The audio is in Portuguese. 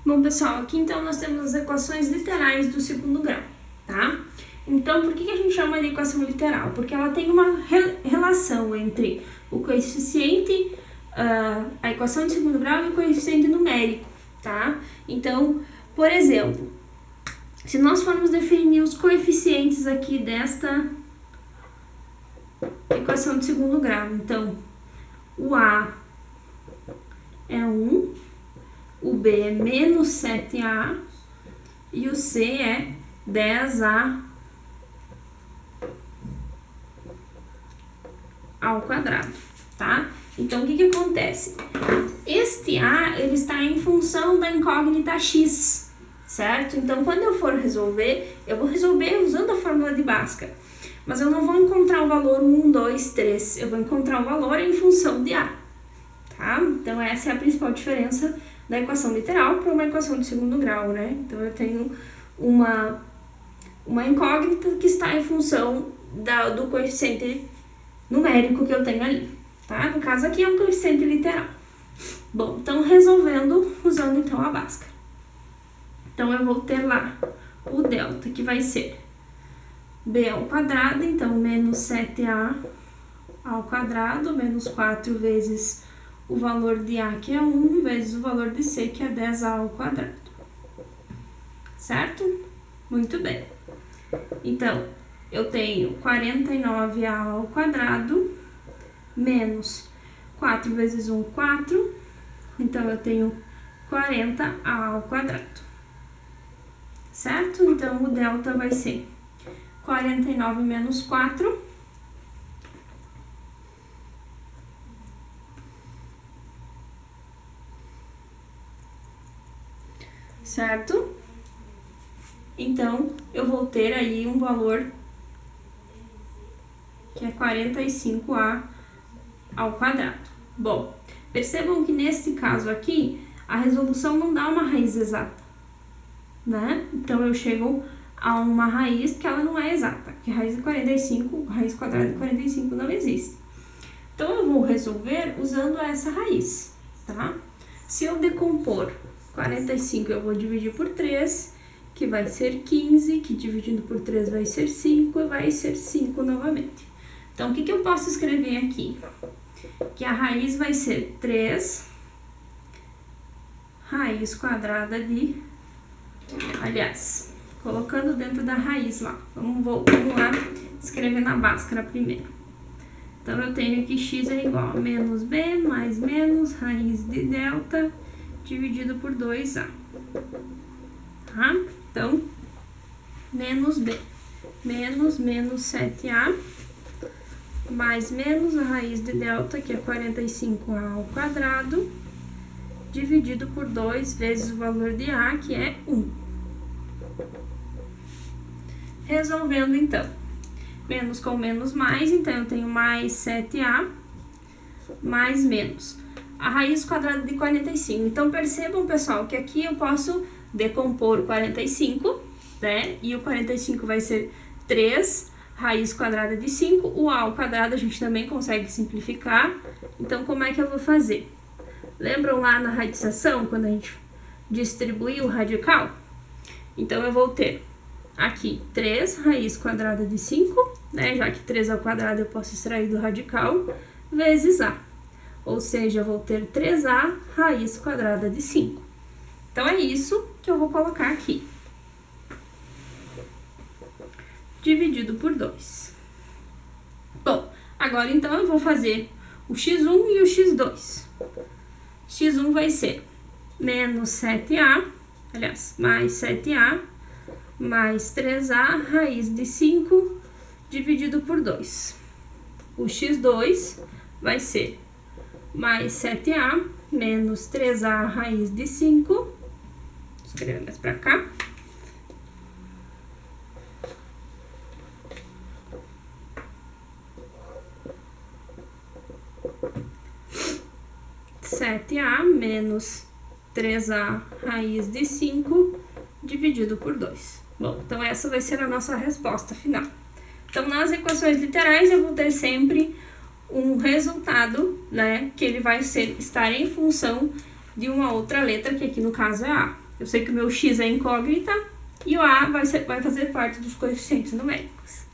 Bom, pessoal, aqui então nós temos as equações literais do segundo grau, tá? Então, por que a gente chama de equação literal? Porque ela tem uma relação entre o coeficiente, a equação de segundo grau e o coeficiente numérico, tá? Então, por exemplo, se nós formos definir os coeficientes aqui desta equação de segundo grau, então, o A é 1, o B é menos 7A e o C é 10A ao quadrado, tá? Então, o que acontece? Este A, ele está em função da incógnita x, certo? Então, quando eu for resolver, eu vou resolver usando a fórmula de Bhaskara, mas eu não vou encontrar o valor 1, 2, 3, eu vou encontrar o valor em função de A, tá? Então, essa é a principal diferença da equação literal para uma equação de segundo grau, né? Então, eu tenho uma incógnita que está em função do coeficiente numérico que eu tenho ali, tá? No caso aqui é um coeficiente literal. Bom, então resolvendo, usando então a Bhaskara. Então, eu vou ter lá o delta, que vai ser b ao quadrado, então menos 7a ao quadrado, menos 4 vezes o valor de a, que é 1, vezes o valor de c, que é 10a ao quadrado. Certo? Muito bem. Então, eu tenho 49a ao quadrado, menos 4 vezes 1, 4. Então, eu tenho 40a ao quadrado. Certo? Então, o delta vai ser 49 menos 4. Certo? Então, eu vou ter aí um valor que é 45a ao quadrado. Bom, percebam que nesse caso aqui, a resolução não dá uma raiz exata, né? Então, eu chego a uma raiz que ela não é exata, porque raiz de 45, raiz quadrada de 45 não existe. Então, eu vou resolver usando essa raiz, tá? Se eu decompor 45, eu vou dividir por 3, que vai ser 15, que dividindo por 3 vai ser 5, e vai ser 5 novamente. Então, o que eu posso escrever aqui? Que a raiz vai ser 3 raiz quadrada de... Aliás, colocando dentro da raiz lá. Vamos lá escrever na Bhaskara primeiro. Então, eu tenho que x é igual a menos b mais menos raiz de delta dividido por 2a. Tá? Então, menos b, menos 7a, mais menos a raiz de delta, que é 45a ao quadrado, dividido por 2 vezes o valor de a, que é 1. Resolvendo, então, menos com menos mais, então eu tenho mais 7a, mais menos a raiz quadrada de 45. Então, percebam, pessoal, que aqui eu posso decompor o 45, né? E o 45 vai ser 3 raiz quadrada de 5. O a ao quadrado a gente também consegue simplificar. Então, como é que eu vou fazer? Lembram lá na radização, quando a gente distribuiu o radical? Então, eu vou ter aqui 3 raiz quadrada de 5, né? Já que 3 ao quadrado eu posso extrair do radical, vezes a. Ou seja, eu vou ter 3a raiz quadrada de 5. Então, é isso que eu vou colocar aqui. Dividido por 2. Bom, agora então eu vou fazer o x1 e o x2. x1 vai ser menos 7a, aliás, mais 7a, mais 3a raiz de 5, dividido por 2. O x2 vai ser mais 7a, menos 3a raiz de 5, vou escrever mais pra cá, menos 3a raiz de 5, dividido por 2. Bom, então essa vai ser a nossa resposta final. Então, nas equações literais, eu vou ter sempre um resultado, né, que ele vai estar em função de uma outra letra, que aqui no caso é a. Eu sei que o meu x é incógnita e o a vai fazer parte dos coeficientes numéricos.